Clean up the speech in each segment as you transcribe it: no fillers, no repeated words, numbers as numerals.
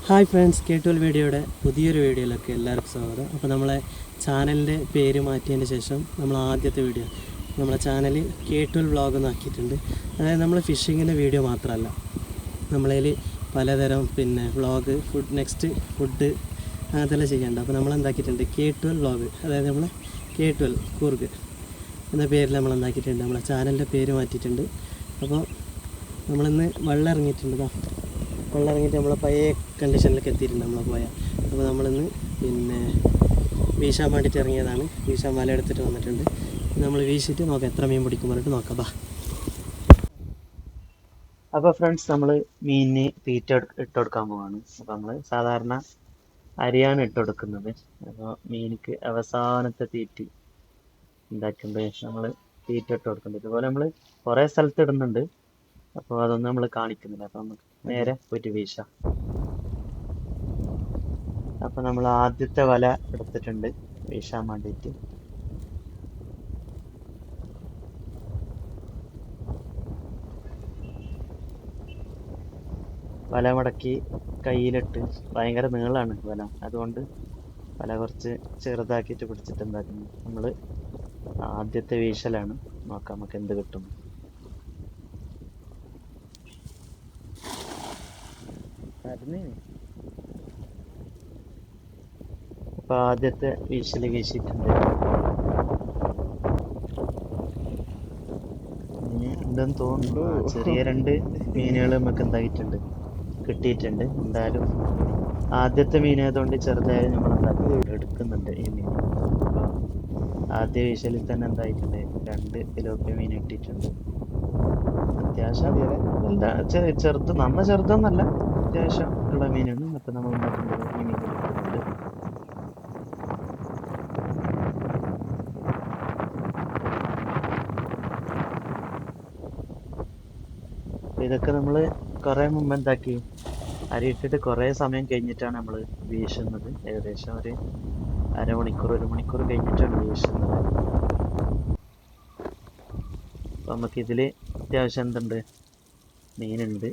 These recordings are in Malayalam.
ഹായ് ഫ്രണ്ട്സ്, K12 വീഡിയോയുടെ പുതിയൊരു വീഡിയോയിലൊക്കെ എല്ലാവർക്കും സ്വാഗതം. അപ്പോൾ നമ്മളെ ചാനലിൻ്റെ പേര് മാറ്റിയതിന് ശേഷം നമ്മൾ ആദ്യത്തെ വീഡിയോ നമ്മളെ ചാനൽ K12 വ്ളോഗ് എന്നാക്കിയിട്ടുണ്ട്. അതായത് നമ്മൾ ഫിഷിങ്ങിൻ്റെ വീഡിയോ മാത്രമല്ല, നമ്മളതിൽ പലതരം വ്ളോഗ്, ഫുഡ് അങ്ങനത്തെല്ലാം ചെയ്യാനുണ്ട്. അപ്പോൾ നമ്മളെന്താക്കിയിട്ടുണ്ട് K12 വ്ളോഗ്, അതായത് നമ്മൾ K12 കൂർഗ് എന്ന പേരിൽ നമ്മളെന്താക്കിയിട്ടുണ്ട്. നമ്മളെ ചാനലിൻ്റെ പേര് മാറ്റിയിട്ടുണ്ട്. അപ്പോൾ നമ്മളിന്ന് വെള്ളം ഇറങ്ങിയിട്ടുണ്ട്. വെള്ളം ഇറങ്ങിയിട്ട് നമ്മൾ പഴയ കണ്ടീഷനിലേക്ക് എത്തിയിട്ടുണ്ട് നമ്മൾ പോയാൽ. അപ്പോൾ നമ്മളിന്ന് വീശാൻ വേണ്ടിയിട്ട് ഇറങ്ങിയതാണ്. വീശാൻ വല എടുത്തിട്ട് വന്നിട്ടുണ്ട്. നമ്മൾ വീശിയിട്ട് നോക്കാം എത്ര മീൻ പിടിക്കും പറഞ്ഞിട്ട് നോക്കാം. ബാ. അപ്പോൾ ഫ്രണ്ട്സ്, നമ്മൾ മീനിന് തീറ്റ ഇട്ട് കൊടുക്കാൻ പോവാണ്. അപ്പോൾ നമ്മൾ സാധാരണ അരിയാണ് ഇട്ട് കൊടുക്കുന്നത്. അപ്പോൾ മീനിക്ക് അവസാനത്തെ തീറ്റ ഉണ്ടാക്കുമ്പോൾ നമ്മൾ തീറ്റ ഇട്ട് കൊടുക്കുന്നുണ്ട്. ഇതുപോലെ നമ്മൾ കുറേ സ്ഥലത്ത് ഇടുന്നുണ്ട്. അപ്പോൾ അതൊന്നും നമ്മൾ കാണിക്കുന്നില്ല. അപ്പോൾ നമുക്ക് നേരെ പോയിട്ട് വീശാം. അപ്പോൾ നമ്മൾ ആദ്യത്തെ വല എടുത്തിട്ടുണ്ട് വീശാൻ വേണ്ടിയിട്ട്. വല മടക്കി കയ്യിലിട്ട്, ഭയങ്കര നീളമാണ് വല, അതുകൊണ്ട് വല കുറച്ച് ചെറുതാക്കിയിട്ട് പിടിച്ചിട്ട് എന്താക്കുന്നു, നമ്മൾ ആദ്യത്തെ വീശലാണ്. നോക്കാം നമുക്ക് എന്ത് കിട്ടും. അപ്പൊ ആദ്യത്തെ വീശല് വീശിയിട്ടുണ്ട്. എന്തെന്ന് തോന്നുന്നു, ചെറിയ 2 മീനുകൾ നമുക്ക് എന്തായിട്ടുണ്ട്, കിട്ടിയിട്ടുണ്ട്. എന്തായാലും ആദ്യത്തെ മീനായതുകൊണ്ട് ചെറുതായാലും നമ്മൾ എന്താക്കി എടുക്കുന്നുണ്ട് ഈ മീൻ. അപ്പൊ ആദ്യ വീശലിൽ തന്നെ എന്തായിട്ടുണ്ട്, 2 തിലോപ്പിയ മീൻ കിട്ടിയിട്ടുണ്ട്. അത്യാവശ്യം എന്താ ചെറുത്, നമ്മ ചെറുതൊന്നല്ല, അത്യാവശ്യം ഉള്ള മീനാണ്. അപ്പൊ നമ്മൾ ഉണ്ടാക്കുന്നത് ഈ മീൻ എടുക്കുന്നുണ്ട്. ഇതൊക്കെ നമ്മൾ കുറെ മുമ്പ് എന്താക്കി, അരിയിട്ടിട്ട് കുറെ സമയം കഴിഞ്ഞിട്ടാണ് നമ്മൾ വീശുന്നത്. ഏകദേശം ഒരു അരമണിക്കൂർ 1 മണിക്കൂർ കഴിഞ്ഞിട്ടാണ് വീശുന്നത്. അപ്പൊ നമുക്കിതിൽ അത്യാവശ്യം എന്തുണ്ട്, മീനുണ്ട്.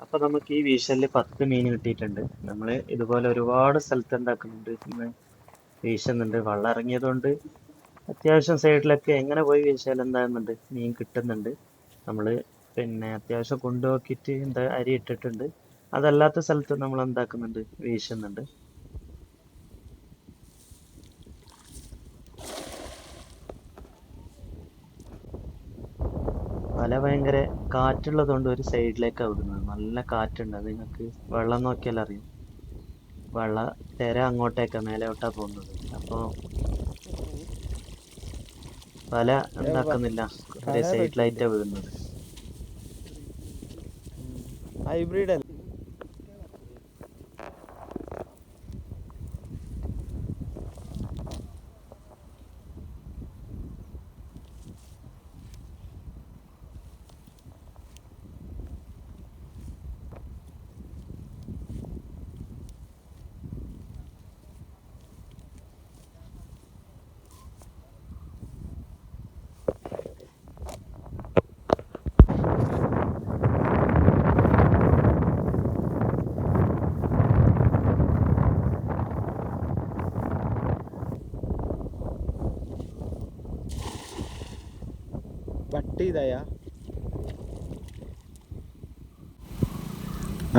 അപ്പൊ നമുക്ക് ഈ വീശലിൽ 10 മീൻ കിട്ടിയിട്ടുണ്ട്. നമ്മൾ ഇതുപോലെ ഒരുപാട് സ്ഥലത്ത് ഉണ്ടാക്കുന്നുണ്ട്, ഇന്ന് വീശുന്നുണ്ട്. വെള്ളം ഇറങ്ങിയതുകൊണ്ട് അത്യാവശ്യം സൈഡിലൊക്കെ എങ്ങനെ പോയി വീശാൽ എന്താകുന്നുണ്ട്, മീൻ കിട്ടുന്നുണ്ട്. നമ്മൾ അത്യാവശ്യം കൊണ്ടുപോക്കിയിട്ട് അരി ഇട്ടിട്ടുണ്ട്. അതല്ലാത്ത സ്ഥലത്ത് നമ്മൾ എന്താക്കുന്നുണ്ട്, വീശുന്നുണ്ട്. വല ഭയങ്കര കാറ്റുള്ളതുകൊണ്ട് ഒരു സൈഡിലേക്കാണ് വിടുന്നത്. നല്ല കാറ്റുണ്ട്, അത് നിങ്ങൾക്ക് വെള്ളം നോക്കിയാൽ അറിയും. തിര അങ്ങോട്ടേക്കാണ്, മേലോട്ടാ പോകുന്നത്. അപ്പോൾ വല ഉണ്ടാക്കുന്നില്ല, ഒരു സൈഡിലായിട്ടാണ് വിടുന്നത്. ഹൈബ്രിഡ് പട്ടി ഇതായാ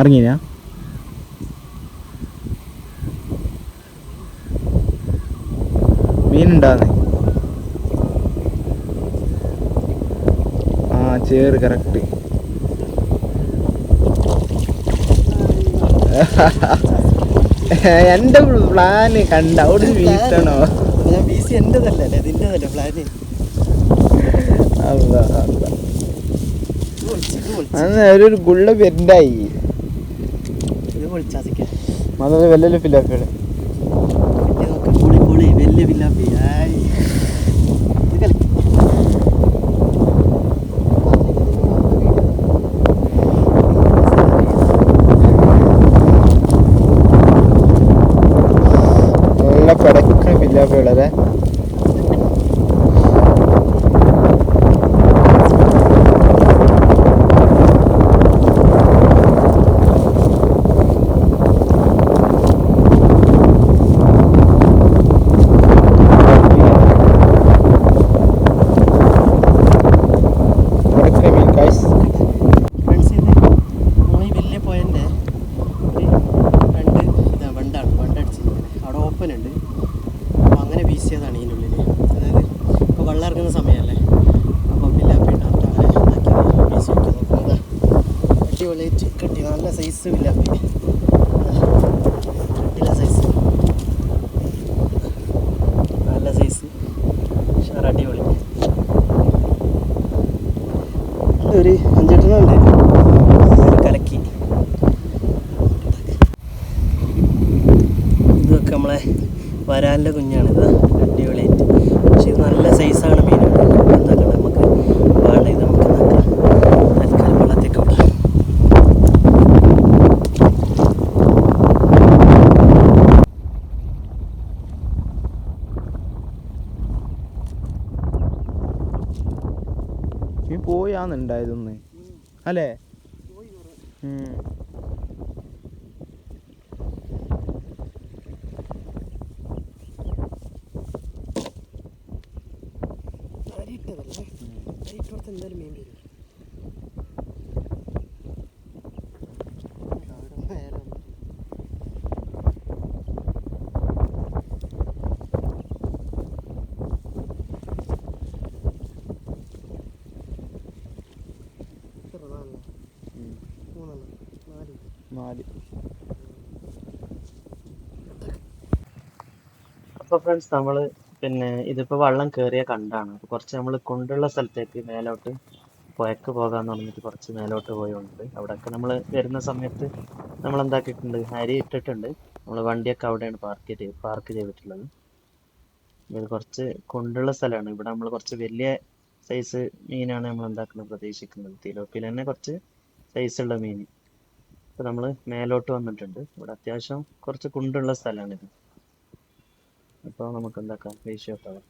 ഇറങ്ങിനാ മീനുണ്ടാന്ന്. ആ ചേറ് കറക്റ്റ്. എന്റെ പ്ലാന് കണ്ട അവിടെ വീശണോ? ഞാൻ വീശി എന്റേതല്ലേ നിന്റേതല്ലേ പ്ലാന്. അല്ല അല്ല അന്ന് ഒരു ഗുള്ള പെരുണ്ടായി. ഇത് പൊളിച്ചാസിക്കാം. അതൊരു വലിയ ഫിലാപ്പിയാണ്. പൊളി പൊളി വലിയ ഫിലാപ്പി. ഇത് കളിക്കും. നല്ല പടക്കണ ഫിലാപ്പികളല്ലേ. ഉണ്ട്. അപ്പോൾ അങ്ങനെ വീശിയതാണ് ഇതിനുള്ളിൽ. അതായത് ഇപ്പോൾ വെള്ളം ഇറങ്ങുന്ന സമയമല്ലേ, അപ്പോൾ വില്ലാപ്പി ഉണ്ടാകും. അങ്ങനെ ഉണ്ടാക്കിയത് വീശി നോക്കി നോക്കുന്നത്. അടിപൊളിയായിട്ട് കിട്ടി. നല്ല സൈസ് വില്ലാപ്പി, കിട്ടില്ല സൈസ്, നല്ല സൈസ് ഷാർ. അടിപൊളി. ഒരു 5-8 ഉണ്ട്. കലക്കി. ഇതൊക്കെ നമ്മളെ വരാലിൻ്റെ കുഞ്ഞാണിത്. അടിപൊളിയായിട്ട്. പക്ഷേ ഇത് നല്ല സൈസാണ് മീനുകൾ. എന്താക്കണം നമുക്ക് വേണ്ട ഇത് നമുക്ക് നോക്കാം. തൽക്കാലം വെള്ളത്തേക്ക് വിടാം. നീ പോയാന്നുണ്ടായതൊന്ന് അല്ലേ? അരിയിട്ടതല്ലേ, അരിയിട്ടോടത്ത് എന്തായാലും മീൻ വരും. അപ്പോൾ ഫ്രണ്ട്സ് നമ്മൾ പിന്നെ ഇതിപ്പോൾ വെള്ളം കയറിയ കണ്ടാണ്. അപ്പോൾ കുറച്ച് നമ്മൾ കൊണ്ടുള്ള സ്ഥലത്തേക്ക് മേലോട്ട് പുഴക്ക് പോകാമെന്ന് പറഞ്ഞിട്ട് കുറച്ച് മേലോട്ട് പോയുണ്ട്. അവിടെയൊക്കെ നമ്മൾ വരുന്ന സമയത്ത് നമ്മൾ എന്താക്കിയിട്ടുണ്ട്, അരി ഇട്ടിട്ടുണ്ട്. നമ്മൾ വണ്ടിയൊക്കെ അവിടെയാണ് പാർക്ക് ചെയ്തിട്ടുള്ളത്. ഇത് കുറച്ച് കൊണ്ടുള്ള സ്ഥലമാണ്. ഇവിടെ നമ്മൾ കുറച്ച് വലിയ സൈസ് മീനാണ് നമ്മൾ എന്താക്കുന്നത് പ്രതീക്ഷിക്കുന്നത്. തിലോപ്പിയിൽ തന്നെ കുറച്ച് സൈസുള്ള മീൻ. ഇപ്പോൾ നമ്മൾ മേലോട്ട് വന്നിട്ടുണ്ട്. ഇവിടെ അത്യാവശ്യം കുറച്ച് കുണ്ടുള്ള സ്ഥലമാണിത്. അപ്പോൾ നമുക്ക് എന്താക്കാം, വീശി വെക്കാം.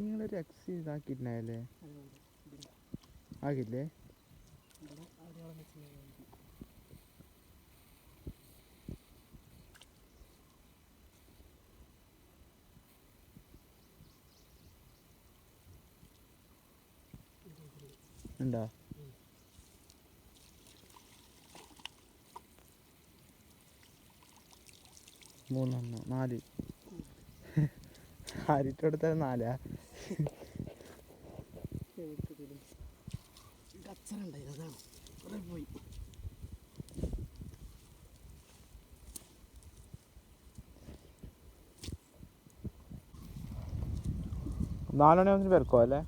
നിങ്ങളൊരു എക്സ് ഇതാക്കിയിട്ടുണ്ടായല്ലേ? ആകില്ലേ? ഉണ്ടോ? മൂന്നെണ്ണോ 4? ആരിട്ടെടുത്ത 4? പോയി. 4 മണി ആവുന്നതിന് പേർക്കോ അല്ലേ?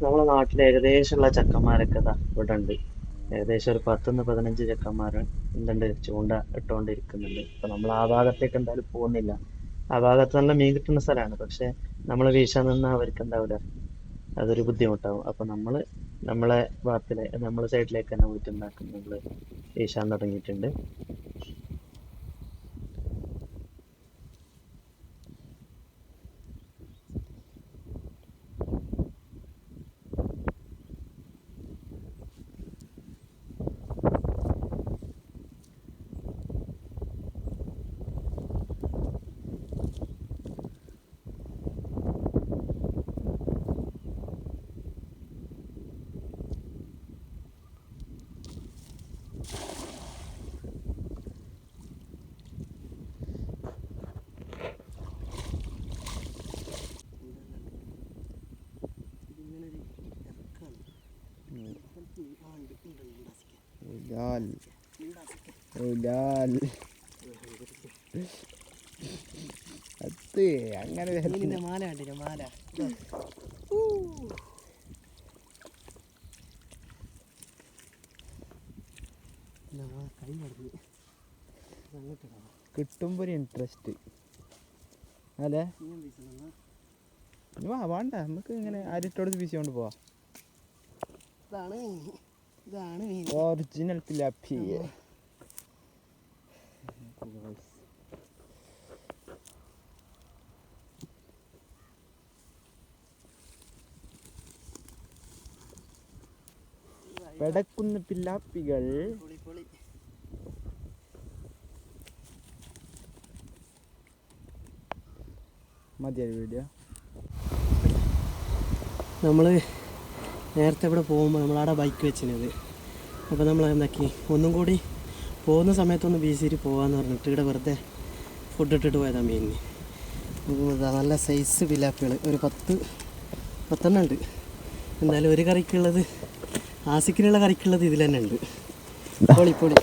നമ്മളെ നാട്ടിൽ ഏകദേശമുള്ള ചക്കന്മാരൊക്കെ ഇതാ ഇവിടെ ഉണ്ട്. ഏകദേശം ഒരു 10-15 ചെക്കന്മാർ എന്തുണ്ട് ചൂണ്ട ഇട്ടുകൊണ്ടിരിക്കുന്നുണ്ട്. അപ്പൊ നമ്മൾ ആ ഭാഗത്തേക്ക് എന്തായാലും പോകുന്നില്ല. ആ ഭാഗത്ത് നല്ല മീൻ കിട്ടുന്ന സ്ഥലമാണ്. പക്ഷെ നമ്മൾ വീശാൻ നിന്നാൽ അവർക്ക് എന്താവില്ല, അതൊരു ബുദ്ധിമുട്ടാവും. അപ്പൊ നമ്മളെ നമ്മളെ സൈഡിലേക്ക് തന്നെ പോയിട്ട് ഉണ്ടാക്കും, നമ്മള് വീശാൻ തുടങ്ങിയിട്ടുണ്ട്. അങ്ങനെ മാല കണ്ടില്ല, മാല കൈ മടങ്ങി കിട്ടുമ്പോ ഒരു ഇൻട്രസ്റ്റ് അല്ലേ. വേണ്ട, നമുക്ക് ഇങ്ങനെ അരിട്ടോട് വീശിക്കൊണ്ട് പോവാ. ഇതാണ് മീൻ, ഒറിജിനൽ തിലാപ്പി. പെടക്കുന്ന പിലാപ്പികൾ. മതിയായി വീഡിയോ. നമ്മൾ നേരത്തെ ഇവിടെ പോകുമ്പോൾ നമ്മളവിടെ ബൈക്ക് വെച്ചിരുന്നത്. അപ്പോൾ നമ്മൾ എന്താക്കി, ഒന്നും കൂടി പോകുന്ന സമയത്തൊന്ന് വീശിയിട്ട് പോകാമെന്ന് പറഞ്ഞിട്ട് ഇവിടെ വെറുതെ ഫുഡ് ഇട്ടിട്ട് പോയതാണ് മീനിന്. നല്ല സൈസ് പിലാപ്പികൾ ഒരു 10 ഉണ്ട്. എന്തായാലും ഒരു കറിക്കുള്ളത്, ആസിക്കിനുള്ള കറിക്കുള്ളത് ഇതിൽ തന്നെ ഉണ്ട്. പൊളി പൊളി.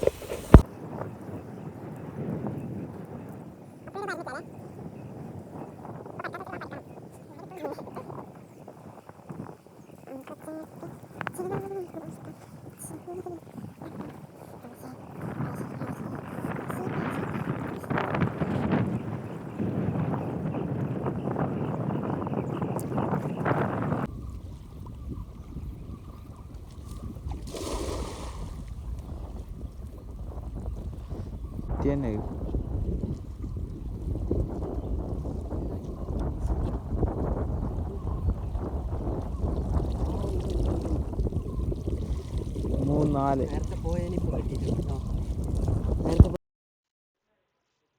തന്നെ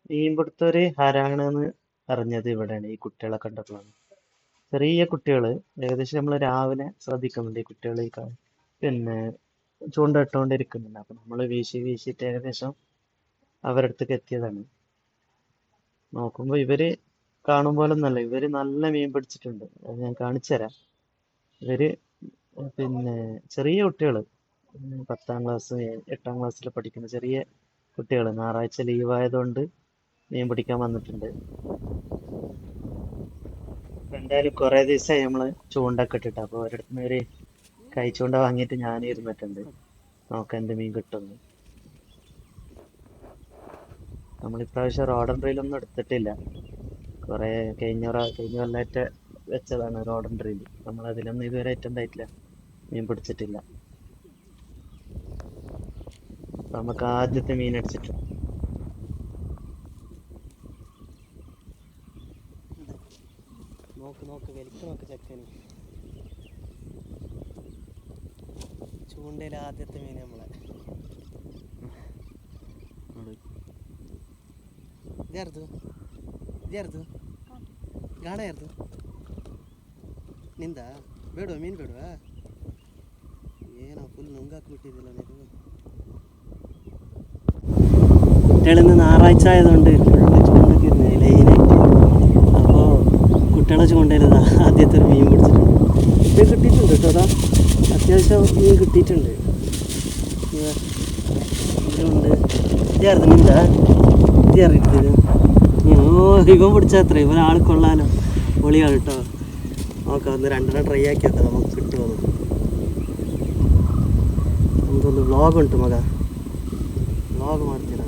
മീൻപിടുത്തൊരു ഹരാണെന്ന് അറിഞ്ഞത് ഇവിടെയാണ്, ഈ കുട്ടികളെ കണ്ടപ്പോഴാണ്. ചെറിയ കുട്ടികൾ, ഏകദേശം നമ്മൾ രാവിലെ ശ്രദ്ധിക്കുന്നുണ്ട് ഈ കുട്ടികൾ പിന്നെ ചൂണ്ട ഇട്ടുകൊണ്ടിരിക്കുന്നുണ്ട്. അപ്പൊ നമ്മൾ വീശിയിട്ട് ഏകദേശം അവരുടെ അടുത്തേക്ക് എത്തിയതാണ്. നോക്കുമ്പോ ഇവര് കാണും പോലൊന്നല്ല, ഇവര് നല്ല മീൻ പിടിച്ചിട്ടുണ്ട്. അത് ഞാൻ കാണിച്ചു തരാം. ഇവര് പിന്നെ ചെറിയ കുട്ടികള്, 10ാം ക്ലാസ് 8ാം ക്ലാസ്സിൽ പഠിക്കുന്ന ചെറിയ കുട്ടികൾ, ഞായറാഴ്ച ലീവായതുകൊണ്ട് മീൻ പിടിക്കാൻ വന്നിട്ടുണ്ട്. എന്തായാലും കുറെ ദിവസമായി നമ്മള് ചൂണ്ടൊക്കെ ഇട്ടിട്ട്. അപ്പൊ ഒരിടത്തുനിന്ന് ഒരു കൈ ചൂണ്ട വാങ്ങിയിട്ട് ഞാൻ ഇരുന്നിട്ടുണ്ട്, നോക്കാം എന്ത് മീൻ കിട്ടുന്നു. നമ്മളിപ്രാവശ്യം റോഡൻ റീലൊന്നും എടുത്തിട്ടില്ല. കുറെ കഴിഞ്ഞ കൊല്ലമായിട്ട് വെച്ചതാണ് റോഡൻ റീൽ. നമ്മൾ അതിലൊന്നും ഇതുവരെ ഉണ്ടായിട്ടില്ല, മീൻ പിടിച്ചിട്ടില്ല. അപ്പൊ നമുക്ക് ആദ്യത്തെ മീൻ അടിച്ചിട്ട് നോക്ക് വലിക്ക് ചെക്കന്. ചൂണ്ടയിലെ ആദ്യത്തെ മീൻ നമ്മളെ ಇದ್ಯಾರ್ದು ಗಾಣ ಯಾರ್ದು ನಿಂದ ಬೇಡವಾ ಮೀನು ಬೇಡವಾ? ಏನೋ ಫುಲ್ ನುಂಗಾಕ್ಬಿಟ್ಟಿದ್ದಿಲ್ಲ ನೀವು. കുട്ടികളിന്ന് ഞായറാഴ്ച ആയതുകൊണ്ട് ഫുള്ള് ചൂണ്ടൊക്കെ ലൈനായിട്ട്. അപ്പോൾ കുട്ടികളെ ചൂണ്ടയിലതാ ആദ്യത്തെ ഒരു മീൻ പിടിച്ചിട്ടുണ്ട്. ഇത് കിട്ടിയിട്ടുണ്ട് കേട്ടോ, അതാ അത്യാവശ്യം മീൻ കിട്ടിയിട്ടുണ്ട്. ഇതുണ്ട്. ഇതായിരുന്നു നിന്താ ഇതറിയിട്ടത്. ഇവൻ പിടിച്ചാൽ അത്ര ഇവൻ ആൾ കൊള്ളാലോ, പൊളിയാണ് കേട്ടോ. നോക്കാം, ഒന്ന് 2 ട്രൈ ആക്കി നോക്കാം നമുക്ക് കിട്ടുമോ. ನಮ್ಮದೊಂದು ವ್ಲಾಗ್ ಉಂಟು ಮಗ, ವ್ಲಾಗ್ ಮಾಡ್ತೀರ.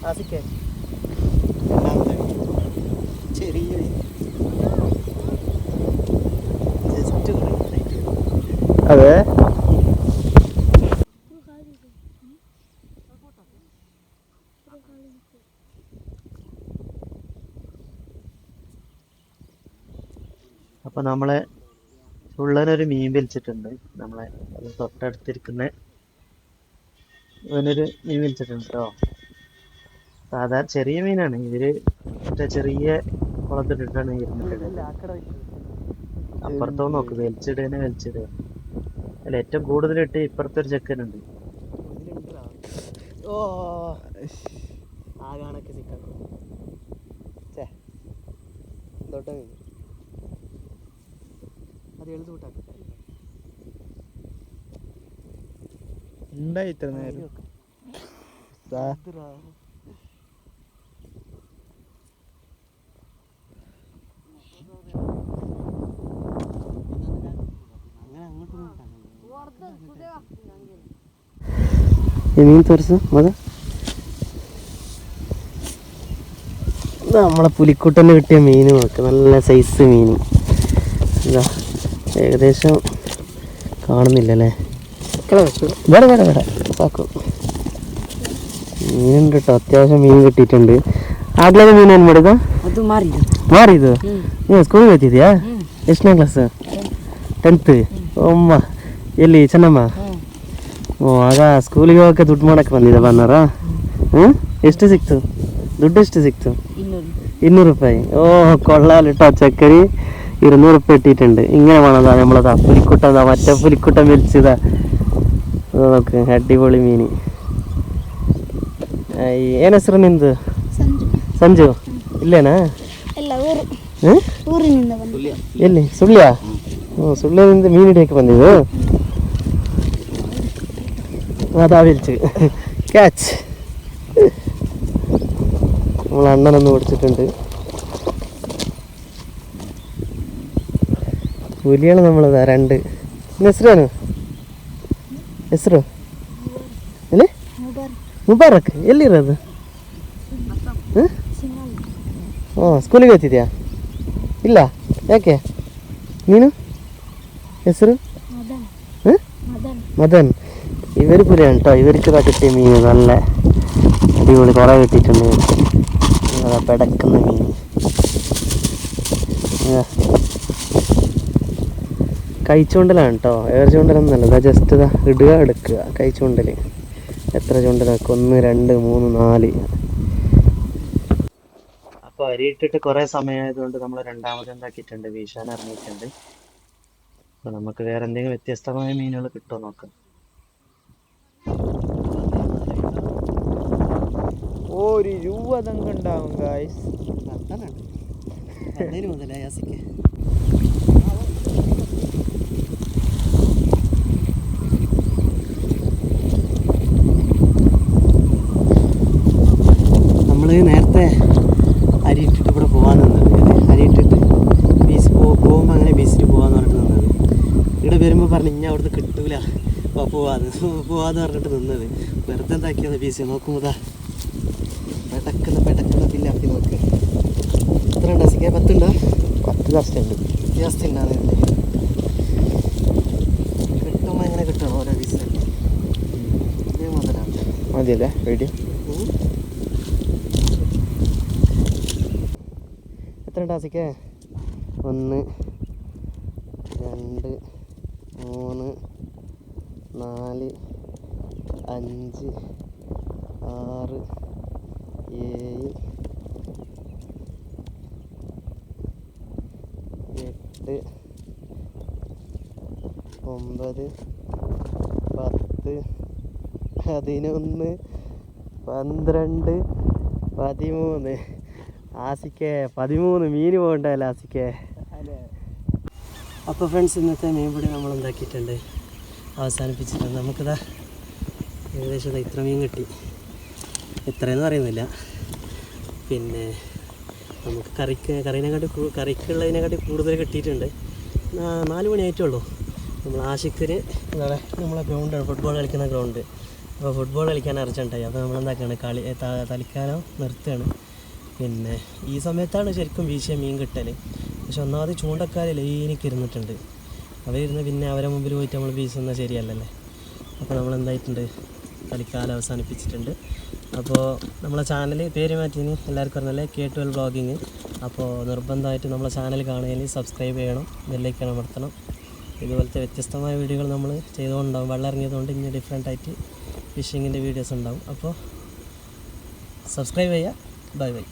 ആസിക്കേ ചെറിയ ജസ്റ്റ് അതെ അപ്പോൾ നമ്മളെ ഉള്ളനൊരു മീൻ വലിച്ചിട്ടുണ്ട്. നമ്മളെ തൊട്ടടുത്തിരിക്കുന്ന ഇവനൊരു മീൻ വലിച്ചിട്ടുണ്ട് കേട്ടോ. സാധാരണ ചെറിയ മീനാണ്. ഇവര് മറ്റേ ചെറിയ കുളത്തിട്ടിട്ടാണ് ഇരുന്നിട്ടുള്ളത്. അപ്പുറത്തോ നോക്ക്, വലിച്ചിടുക. അല്ല, ഏറ്റവും കൂടുതലിട്ട് ഇപ്പുറത്തൊരു ചെക്കനുണ്ട്. ഓ ആകാണൊക്കെ സിക്കാക്കോ ചേ ദൊട്ട മീൻ അത് എഴുതി വിട്ടാക്ക ഉണ്ടായി ഇത്ര നേരം. മീൻ തോർസ് മത നമ്മളെ പുലിക്കുട്ടന് കിട്ടിയ മീൻ നോക്ക്, നല്ല സൈസ് മീൻ. ഇതാ ഏകദേശം കാണുന്നില്ലല്ലേ, വേറെ പാക്കും മീനുണ്ട് കേട്ടോ. അത്യാവശ്യം മീൻ കിട്ടിയിട്ടുണ്ട്. ಆಗ್ಲೇ ಮೀನು ಏನು ಮಾಡಿದ ಅದು ಮಾರಿದ್ದು ಮಾರಿದ್ದು ನೀವು ಸ್ಕೂಲಿಗೆ ಹೋಗ್ತಿದ್ಯಾ? ಎಷ್ಟನೇ ಕ್ಲಾಸ್? 10th. ಅಮ್ಮ ಎಲ್ಲಿ ಚೆನ್ನಮ್ಮ? ಓ ಆಗ ಸ್ಕೂಲಿಗೆ ಹೋಗೋಕ್ಕೆ ದುಡ್ಡು ಮಾಡೋಕ್ಕೆ ಬಂದಿದ್ದ ಬನ್ನಾರ. ಹ್ಞೂ ಎಷ್ಟು ಸಿಕ್ತು ದುಡ್ಡು? ಎಷ್ಟು ಸಿಕ್ತು? 200 രൂപ. ഓ കൊള്ളാലിട്ടോ ചക്കരി. 200 രൂപ ഇട്ടിട്ടുണ്ട്. ഇങ്ങനെ വേണതാ നമ്മളതാ പുലിക്കുട്ടതാ, മറ്റേ പുലിക്കുട്ടൻ വലിച്ചതാ നോക്ക്. അടിപൊളി മീൻ. ಏನು ಹೆಸರು ನಿಂದು? ಸಂಜು. ಇಲ್ಲೇನಾ? ಎಲ್ಲಿ? ಸುಳ್ಯ? ಹ್ಞೂ, ಸುಳ್ಯದಿಂದ ಮೀನು ಹಿಡಿಯೋಕ್ಕೆ ಬಂದಿದ್ದು. അതാ വലിച്ച് ക്യാച്ച്. നമ്മൾ അണ്ണനൊന്ന് ഓടിച്ചിട്ടുണ്ട്. പുലിയാണ് നമ്മളതാ 2. ಹೆಸರೇನು? ಹೆಸರು ಎಲ್ಲಿ? ಮುಬಾರಕ್. ಎಲ್ಲಿರೋದು? ಹಾಂ, ಸ್ಕೂಲಿಗೆ ಹೋಗ್ತಿದ್ಯಾ? ಇಲ್ಲ, ಯಾಕೆ? ನೀನು ಹೆಸರು? മദൻ. ഇവർ പുലിയാണ് കേട്ടോ. ഇവർക്ക് കിട്ടിയ മീൻ നല്ല അടിപൊളി കുറേ കിട്ടിയിട്ടുണ്ട്. പെടക്കുന്ന മീൻ. കൈച്ചൂണ്ടലാണ് കേട്ടോ, ഏർ ചൂണ്ടലൊന്നുമല്ല. ഇതാ ജസ്റ്റ് ഇതാ ഇടുക എടുക്കുക. കൈച്ചൂണ്ടൽ എത്ര ചൂണ്ടലാക്കും? 1 2 3 4. അപ്പോൾ അരിയിട്ടിട്ട് കുറേ സമയമായതുകൊണ്ട് നമ്മൾ രണ്ടാമത് എന്താക്കിയിട്ടുണ്ട്, വീശാൻ ഇറങ്ങിയിട്ടുണ്ട്. അപ്പോൾ നമുക്ക് വേറെ എന്തെങ്കിലും വ്യത്യസ്തമായ മീനുകൾ കിട്ടുമോ നോക്കാം. ഒരു രൂപ തങ്ങുണ്ടാവും ഗായ്സ്. മുതലേ യാസിക്ക് നമ്മൾ നേരത്തെ അരിയിട്ടിട്ട് ഇവിടെ പോകാൻ നിന്നത്. അരിയിട്ടിട്ട് ബീച്ച് പോകുമ്പോൾ അങ്ങനെ ബീച്ചിൽ പോകാമെന്ന് പറഞ്ഞിട്ട് നിന്നത്. ഇവിടെ വരുമ്പോൾ പറഞ്ഞ് ഇനി അവിടുന്ന് കിട്ടൂല, പോവാന്ന് പറഞ്ഞിട്ട് നിന്നത്. വെറുതെ എന്താക്കിയത് ബീച്ച് നോക്കുമ്പോതാ പെടക്കുന്ന പില്ലാക്കി നോക്ക്. എത്ര ഉണ്ടോ സിക്കെ? 10 ഉണ്ടോ? 10 ജാസ്തി ഉണ്ടാകുന്നില്ലേ? കിട്ടുമ്പോൾ എങ്ങനെ കിട്ടണം ഓരോ പീസല്ലേ? ഇതേ മുതലാണ് മതിയല്ലേ വീഡിയോ? എത്ര ഉണ്ടോ സിക്കെ? 1 2 3 4 5 6 7 8 9 10 11 12 13. ആസിക്കെ 13 മീൻ പോകണ്ടല്ലോ ആസിക്കെ. അപ്പോൾ ഫ്രണ്ട്സ്, ഇന്നത്തെ മീൻപിടി നമ്മൾ എന്താക്കിയിട്ടുണ്ട്, അവസാനിപ്പിച്ചിട്ടുണ്ട്. നമുക്കിതാ ഏകദേശം ഇത്ര മീൻ കിട്ടി. എത്രയെന്ന് പറയുന്നില്ല. പിന്നെ നമുക്ക് കറിക്കുള്ളതിനെക്കാട്ടി കൂടുതൽ കിട്ടിയിട്ടുണ്ട്. 4 മണി ആയിട്ടുള്ളൂ. നമ്മൾ ആഷിഖിന് എന്താണ് നമ്മളെ ഗ്രൗണ്ടാണ്, ഫുട്ബോൾ കളിക്കുന്ന ഗ്രൗണ്ട്. അപ്പോൾ ഫുട്ബോൾ കളിക്കാൻ അർജൻറ്റായി. അപ്പോൾ നമ്മളെന്താക്കുകയാണ്, തൽക്കാലം നിർത്തുകയാണ്. പിന്നെ ഈ സമയത്താണ് ശരിക്കും വീശിയ മീൻ കിട്ടൽ. പക്ഷെ ഒന്നാമത് ചൂണ്ടക്കാർ ലൈനിക്ക് ഇരുന്നിട്ടുണ്ട്. അവരിരുന്ന് പിന്നെ അവരെ മുമ്പിൽ പോയിട്ട് നമ്മൾ വീശുന്നത് ശരിയല്ലല്ലേ. അപ്പോൾ നമ്മളെന്തായിട്ടുണ്ട്, തൽക്കാലം അവസാനിപ്പിച്ചിട്ടുണ്ട്. അപ്പോൾ നമ്മളെ ചാനൽ പേര് മാറ്റിയതിന് എല്ലാവർക്കും അറിഞ്ഞല്ലേ, K12 വ്ളോഗിങ്. അപ്പോൾ നിർബന്ധമായിട്ട് നമ്മളെ ചാനൽ കാണുകയും സബ്സ്ക്രൈബ് ചെയ്യണം, ബെല്ലൈക്കൺ അമർത്തണം. ഇതുപോലത്തെ വ്യത്യസ്തമായ വീഡിയോകൾ നമ്മൾ ചെയ്തുകൊണ്ടുണ്ടാകും. വെള്ളം ഇറങ്ങിയതുകൊണ്ട് ഇനി ഡിഫറെൻ്റായിട്ട് ഫിഷിങ്ങിൻ്റെ വീഡിയോസ് ഉണ്ടാകും. അപ്പോൾ സബ്സ്ക്രൈബ് ചെയ്യുക. Bye bye.